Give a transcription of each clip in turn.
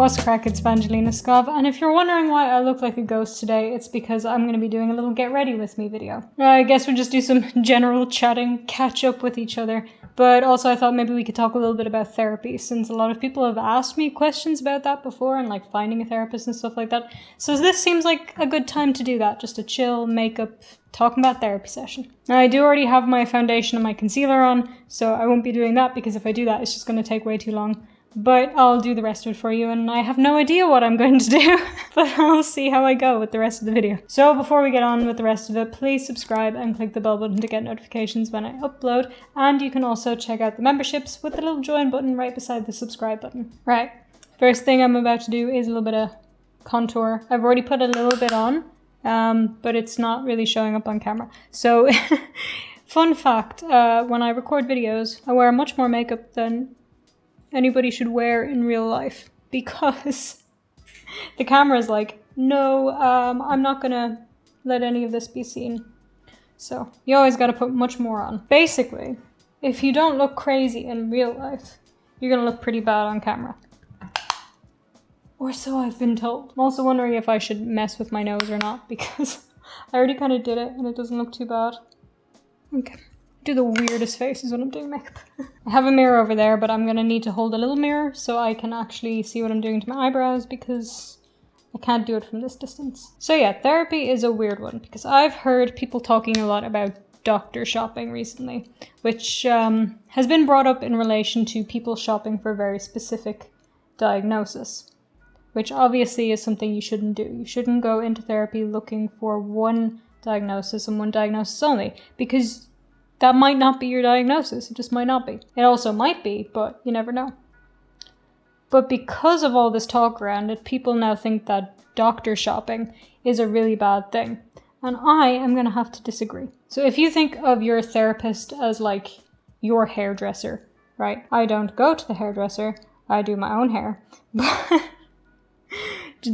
What's crack, it's VangelinaSkov, and if you're wondering why I look like a ghost today, it's because I'm going to be doing a little get ready with me video. I guess we'll just do some general chatting, catch up with each other, but also I thought maybe we could talk a little bit about therapy, since a lot of people have asked me questions about that before, and like finding a therapist and stuff like that. So this seems like a good time to do that, just a chill, makeup, talking about therapy session. Now, I do already have my foundation and my concealer on, so I won't be doing that, because if I do that, it's just going to take way too long. But I'll do the rest of it for you, and I have no idea what I'm going to do, but I'll see how I go with the rest of the video. So before we get on with the rest of it, please subscribe and click the bell button to get notifications when I upload, and you can also check out the memberships with the little join button right beside the subscribe button. Right, first thing I'm about to do is a little bit of contour. I've already put a little bit on, but it's not really showing up on camera. So, fun fact, when I record videos, I wear much more makeup than anybody should wear in real life, because the camera is like, no, I'm not gonna let any of this be seen. So you always gotta put much more on. Basically, if you don't look crazy in real life, you're gonna look pretty bad on camera. Or so I've been told. I'm also wondering if I should mess with my nose or not, because I already kind of did it and it doesn't look too bad. Okay. Do the weirdest faces when I'm doing makeup. I have a mirror over there, but I'm gonna need to hold a little mirror so I can actually see what I'm doing to my eyebrows, because I can't do it from this distance. So yeah, therapy is a weird one, because I've heard people talking a lot about doctor shopping recently, which has been brought up in relation to people shopping for very specific diagnosis, which obviously is something you shouldn't do. You shouldn't go into therapy looking for one diagnosis and one diagnosis only, because that might not be your diagnosis. It just might not be. It also might be, but you never know. But because of all this talk around it, people now think that doctor shopping is a really bad thing. And I am going to have to disagree. So if you think of your therapist as like your hairdresser, right? I don't go to the hairdresser. I do my own hair. But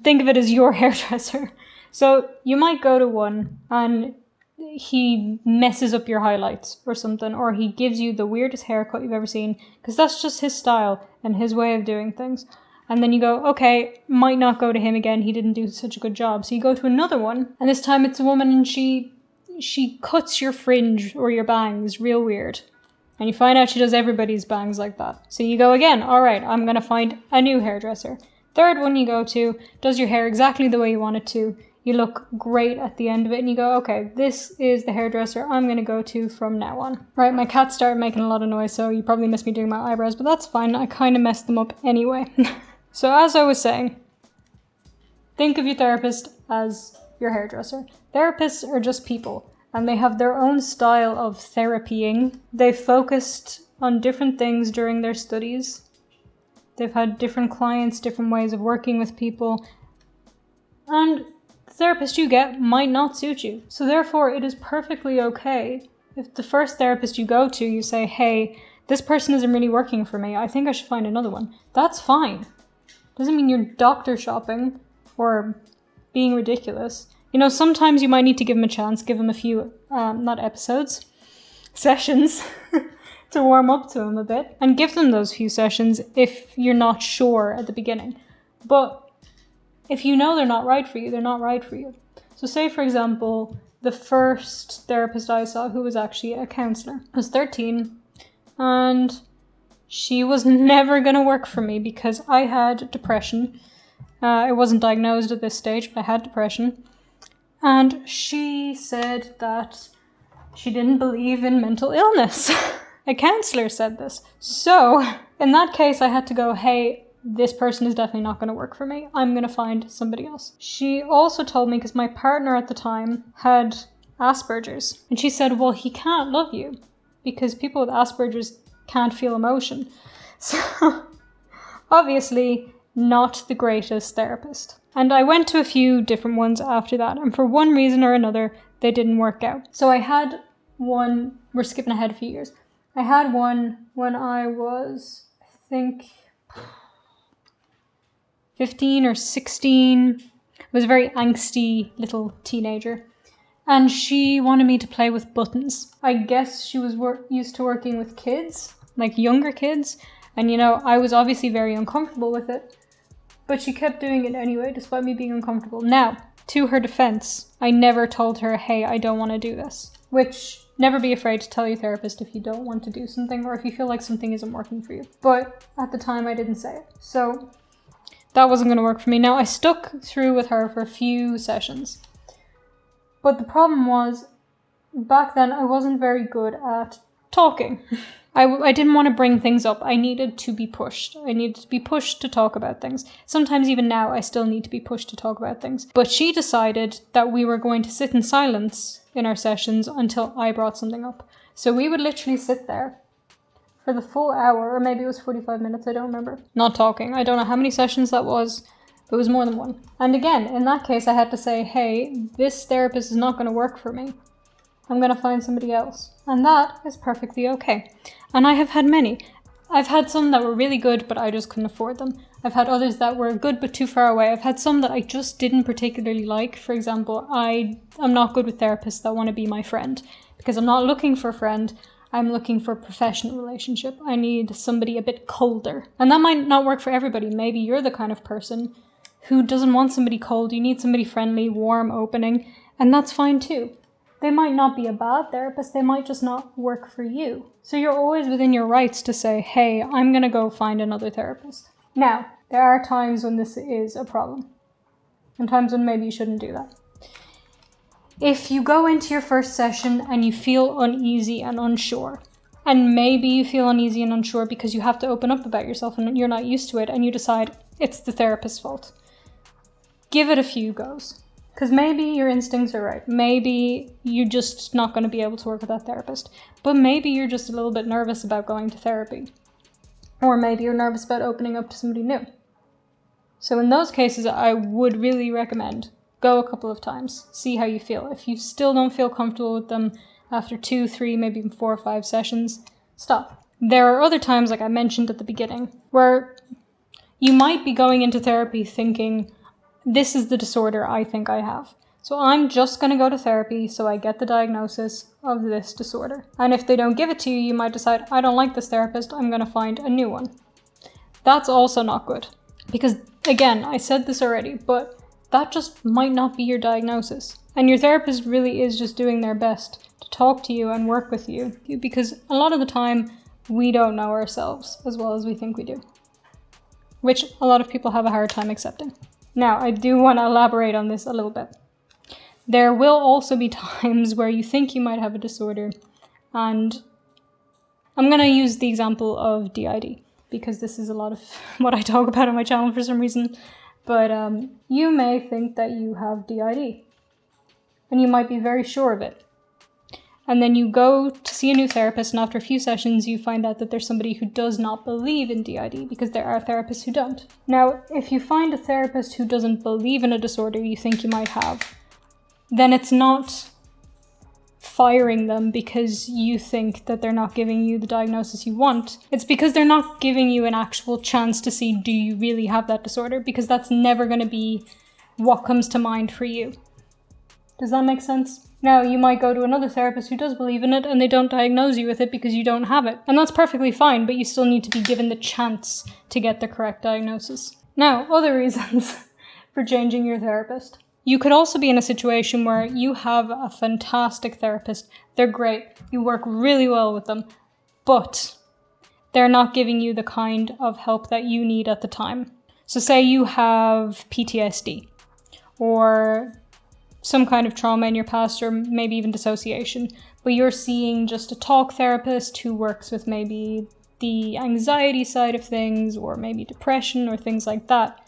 think of it as your hairdresser. So you might go to one and he messes up your highlights or something, or he gives you the weirdest haircut you've ever seen, because that's just his style and his way of doing things. And then you go, okay, might not go to him again, he didn't do such a good job. So you go to another one, and this time it's a woman, and she cuts your fringe or your bangs real weird. And you find out she does everybody's bangs like that. So you go again, alright, I'm gonna find a new hairdresser. Third one you go to does your hair exactly the way you want it to. You look great at the end of it, and you go, okay, this is the hairdresser I'm going to go to from now on. Right, my cat started making a lot of noise, so you probably missed me doing my eyebrows, but that's fine. I kind of messed them up anyway. So as I was saying, think of your therapist as your hairdresser. Therapists are just people, and they have their own style of therapying. They've focused on different things during their studies. They've had different clients, different ways of working with people, and the therapist you get might not suit you. So therefore, it is perfectly okay if the first therapist you go to, you say, hey, this person isn't really working for me. I think I should find another one. That's fine. Doesn't mean you're doctor shopping or being ridiculous. You know, sometimes you might need to give them a chance, give them a few, sessions to warm up to them a bit, and give them those few sessions if you're not sure at the beginning. But if you know they're not right for you, they're not right for you. So say, for example, the first therapist I saw, who was actually a counselor, was 13, and she was never going to work for me because I had depression. I wasn't diagnosed at this stage, but I had depression. And she said that she didn't believe in mental illness. A counselor said this. So in that case, I had to go, hey, this person is definitely not going to work for me. I'm going to find somebody else. She also told me, because my partner at the time had Asperger's, and she said, well, he can't love you because people with Asperger's can't feel emotion. So obviously not the greatest therapist. And I went to a few different ones after that, and for one reason or another, they didn't work out. So I had one, we're skipping ahead a few years. I had one when I was, I think, 15 or 16. I was a very angsty little teenager. And she wanted me to play with buttons. I guess she was used to working with kids, like younger kids. And, you know, I was obviously very uncomfortable with it. But she kept doing it anyway, despite me being uncomfortable. Now, to her defense, I never told her, hey, I don't want to do this. Which, never be afraid to tell your therapist if you don't want to do something or if you feel like something isn't working for you. But at the time, I didn't say it. So that wasn't going to work for me. Now, I stuck through with her for a few sessions. But the problem was, back then, I wasn't very good at talking. I didn't want to bring things up. I needed to be pushed. I needed to be pushed to talk about things. Sometimes even now, I still need to be pushed to talk about things. But she decided that we were going to sit in silence in our sessions until I brought something up. So we would literally sit there for the full hour, or maybe it was 45 minutes, I don't remember. Not talking. I don't know how many sessions that was, but it was more than one. And again, in that case, I had to say, hey, this therapist is not going to work for me. I'm going to find somebody else. And that is perfectly okay. And I have had many. I've had some that were really good, but I just couldn't afford them. I've had others that were good, but too far away. I've had some that I just didn't particularly like. For example, I'm not good with therapists that want to be my friend, because I'm not looking for a friend. I'm looking for a professional relationship. I need somebody a bit colder. And that might not work for everybody. Maybe you're the kind of person who doesn't want somebody cold. You need somebody friendly, warm, opening, and that's fine too. They might not be a bad therapist, they might just not work for you. So you're always within your rights to say, hey, I'm going to go find another therapist. Now, there are times when this is a problem, and times when maybe you shouldn't do that. If you go into your first session and you feel uneasy and unsure, and maybe you feel uneasy and unsure because you have to open up about yourself and you're not used to it, and you decide it's the therapist's fault, give it a few goes. Because maybe your instincts are right. Maybe you're just not going to be able to work with that therapist. But maybe you're just a little bit nervous about going to therapy. Or maybe you're nervous about opening up to somebody new. So in those cases, I would really recommend go a couple of times. See how you feel. If you still don't feel comfortable with them after 2, 3, maybe even 4 or 5 sessions, stop. There are other times, like I mentioned at the beginning, where you might be going into therapy thinking, this is the disorder I think I have. So I'm just going to go to therapy so I get the diagnosis of this disorder. And if they don't give it to you, you might decide, I don't like this therapist, I'm going to find a new one. That's also not good. Because, again, I said this already, but that just might not be your diagnosis. And your therapist really is just doing their best to talk to you and work with you. Because a lot of the time, we don't know ourselves as well as we think we do. Which a lot of people have a hard time accepting. Now, I do want to elaborate on this a little bit. There will also be times where you think you might have a disorder, and I'm going to use the example of DID, because this is a lot of what I talk about on my channel for some reason, but you may think that you have DID, and you might be very sure of it. And then you go to see a new therapist, and after a few sessions, you find out that there's somebody who does not believe in DID, because there are therapists who don't. Now, if you find a therapist who doesn't believe in a disorder you think you might have, then it's not firing them because you think that they're not giving you the diagnosis you want. It's because they're not giving you an actual chance to see, do you really have that disorder? Because that's never going to be what comes to mind for you. Does that make sense? Now, you might go to another therapist who does believe in it and they don't diagnose you with it because you don't have it. And that's perfectly fine, but you still need to be given the chance to get the correct diagnosis. Now, other reasons for changing your therapist. You could also be in a situation where you have a fantastic therapist. They're great. You work really well with them, but they're not giving you the kind of help that you need at the time. So say you have PTSD or some kind of trauma in your past, or maybe even dissociation, but you're seeing just a talk therapist who works with maybe the anxiety side of things, or maybe depression or things like that,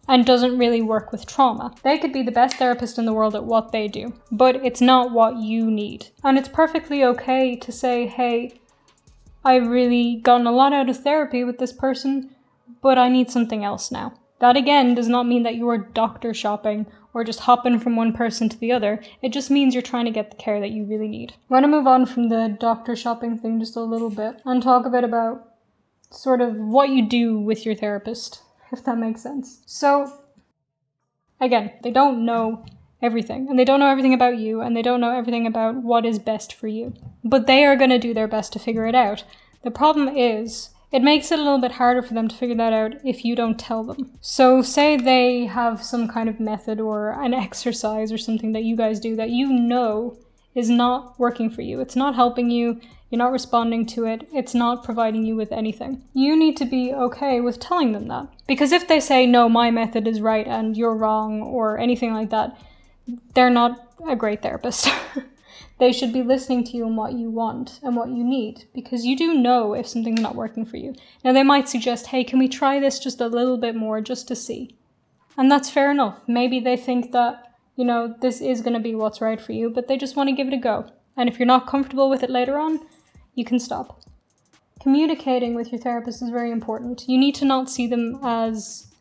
and doesn't really work with trauma. They could be the best therapist in the world at what they do, but it's not what you need. And it's perfectly okay to say, hey, I've really gotten a lot out of therapy with this person, but I need something else now. That again does not mean that you are doctor shopping or just hopping from one person to the other. It just means you're trying to get the care that you really need. I want to move on from the doctor shopping thing just a little bit and talk a bit about sort of what you do with your therapist, if that makes sense. So, again, they don't know everything, and they don't know everything about you, and they don't know everything about what is best for you. But they are going to do their best to figure it out. The problem is, it makes it a little bit harder for them to figure that out if you don't tell them. So say they have some kind of method or an exercise or something that you guys do that you know is not working for you. It's not helping you. You're not responding to it. It's not providing you with anything. You need to be okay with telling them that. Because if they say, no, my method is right and you're wrong or anything like that, they're not a great therapist. They should be listening to you and what you want and what you need, because you do know if something's not working for you. Now, they might suggest, hey, can we try this just a little bit more just to see? And that's fair enough. Maybe they think that, this is going to be what's right for you, but they just want to give it a go. And if you're not comfortable with it later on, you can stop. Communicating with your therapist is very important. You need to not see them as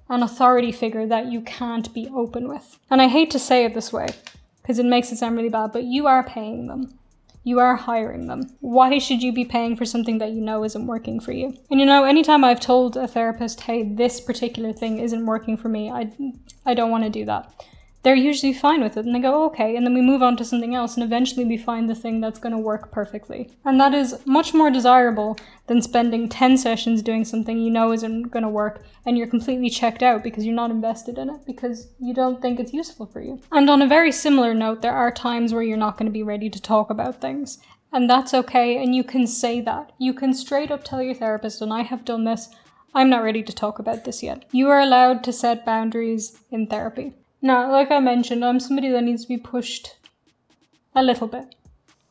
an authority figure that you can't be open with. And I hate to say it this way, because it makes it sound really bad, but you are paying them. You are hiring them. Why should you be paying for something that you know isn't working for you? And anytime I've told a therapist, hey, this particular thing isn't working for me, I don't want to do that, they're usually fine with it, and they go, okay, and then we move on to something else, and eventually we find the thing that's going to work perfectly. And that is much more desirable than spending 10 sessions doing something you know isn't going to work, and you're completely checked out because you're not invested in it, because you don't think it's useful for you. And on a very similar note, there are times where you're not going to be ready to talk about things, and that's okay, and you can say that. You can straight up tell your therapist, and I have done this, I'm not ready to talk about this yet. You are allowed to set boundaries in therapy. Now, like I mentioned, I'm somebody that needs to be pushed a little bit.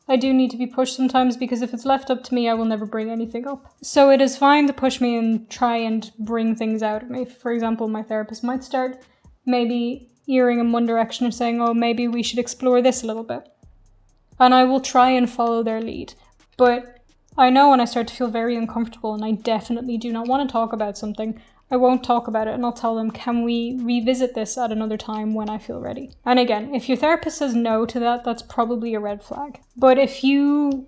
I do need to be pushed sometimes, because if it's left up to me, I will never bring anything up. So it is fine to push me and try and bring things out of me. For example, my therapist might start maybe earing in one direction and saying, oh, maybe we should explore this a little bit. And I will try and follow their lead. But I know when I start to feel very uncomfortable and I definitely do not want to talk about something, I won't talk about it, and I'll tell them, can we revisit this at another time when I feel ready? And again, if your therapist says no to that, that's probably a red flag. But if you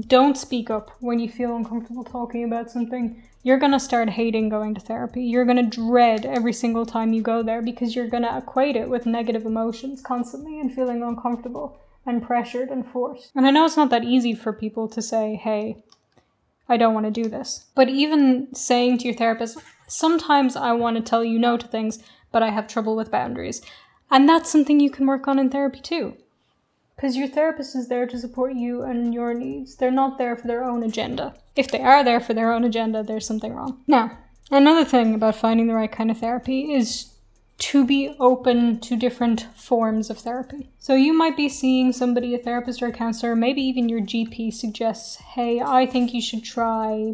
don't speak up when you feel uncomfortable talking about something, you're going to start hating going to therapy. You're going to dread every single time you go there, because you're going to equate it with negative emotions constantly and feeling uncomfortable and pressured and forced. And I know it's not that easy for people to say, hey, I don't want to do this. But even saying to your therapist, sometimes I want to tell you no to things, but I have trouble with boundaries. And that's something you can work on in therapy too. Because your therapist is there to support you and your needs. They're not there for their own agenda. If they are there for their own agenda, there's something wrong. Now, another thing about finding the right kind of therapy is to be open to different forms of therapy. So you might be seeing somebody, a therapist or a counselor, maybe even your GP suggests, hey, I think you should try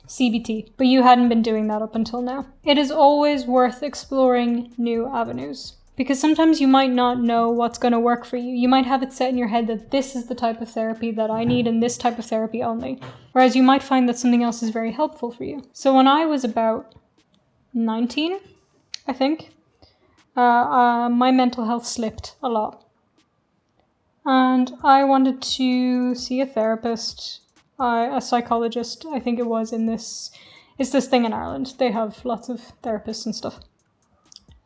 CBT, but you hadn't been doing that up until now. It is always worth exploring new avenues, because sometimes you might not know what's going to work for you. You might have it set in your head that this is the type of therapy that I need and this type of therapy only, whereas you might find that something else is very helpful for you. So when I was about 19, I think, my mental health slipped a lot. And I wanted to see a therapist, a psychologist, I think it was it's this thing in Ireland. They have lots of therapists and stuff.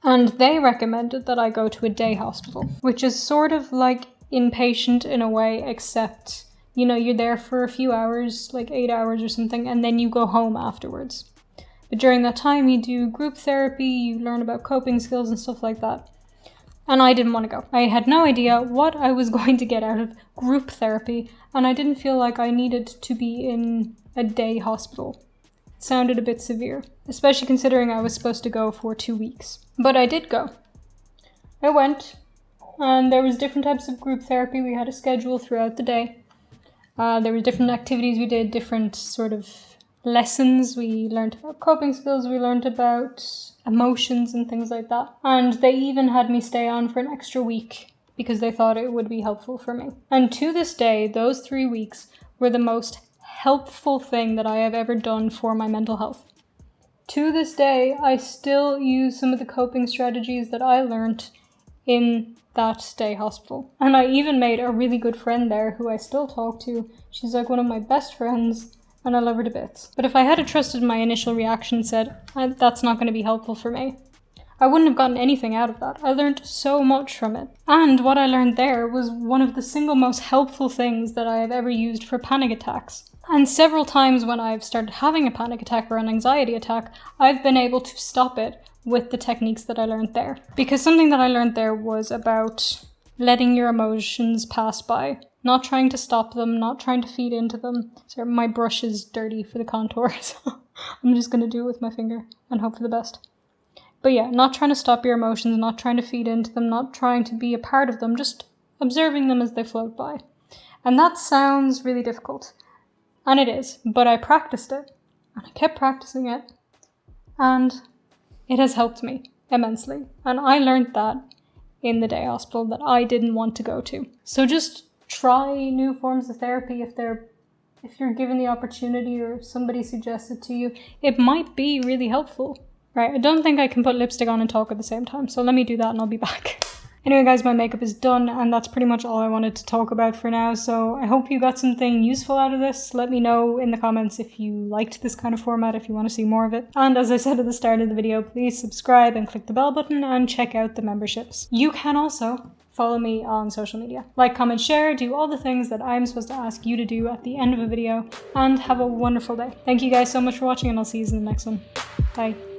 And they recommended that I go to a day hospital, which is sort of like inpatient in a way, except, you're there for a few hours, like 8 hours or something, and then you go home afterwards. But during that time, you do group therapy, you learn about coping skills and stuff like that. And I didn't want to go. I had no idea what I was going to get out of group therapy, and I didn't feel like I needed to be in a day hospital. It sounded a bit severe, especially considering I was supposed to go for 2 weeks. But I did go. I went, and there was different types of group therapy. We had a schedule throughout the day. There were different activities we did, different sort of lessons. We learned about coping skills, we learned about emotions and things like that. And they even had me stay on for an extra week because they thought it would be helpful for me. And to this day, those 3 weeks were the most helpful thing that I have ever done for my mental health. To this day, I still use some of the coping strategies that I learned in that day hospital. And I even made a really good friend there who I still talk to. She's like one of my best friends, and I love her to bits. But if I had trusted my initial reaction and said, that's not going to be helpful for me, I wouldn't have gotten anything out of that. I learned so much from it. And what I learned there was one of the single most helpful things that I have ever used for panic attacks. And several times when I've started having a panic attack or an anxiety attack, I've been able to stop it with the techniques that I learned there. Because something that I learned there was about letting your emotions pass by. Not trying to stop them, not trying to feed into them. Sorry, my brush is dirty for the contour, so I'm just going to do it with my finger and hope for the best. But yeah, not trying to stop your emotions, not trying to feed into them, not trying to be a part of them, just observing them as they float by. And that sounds really difficult. And it is, but I practiced it, and I kept practicing it, and it has helped me immensely. And I learned that in the day hospital that I didn't want to go to. So just try new forms of therapy if you're given the opportunity or if somebody suggests it to you. It might be really helpful. Right, I don't think I can put lipstick on and talk at the same time, so let me do that and I'll be back. Anyway guys, my makeup is done and that's pretty much all I wanted to talk about for now, so I hope you got something useful out of this. Let me know in the comments if you liked this kind of format, if you want to see more of it. And as I said at the start of the video, please subscribe and click the bell button and check out the memberships. You can also follow me on social media. Like, comment, share, do all the things that I'm supposed to ask you to do at the end of a video, and have a wonderful day. Thank you guys so much for watching and I'll see you in the next one. Bye.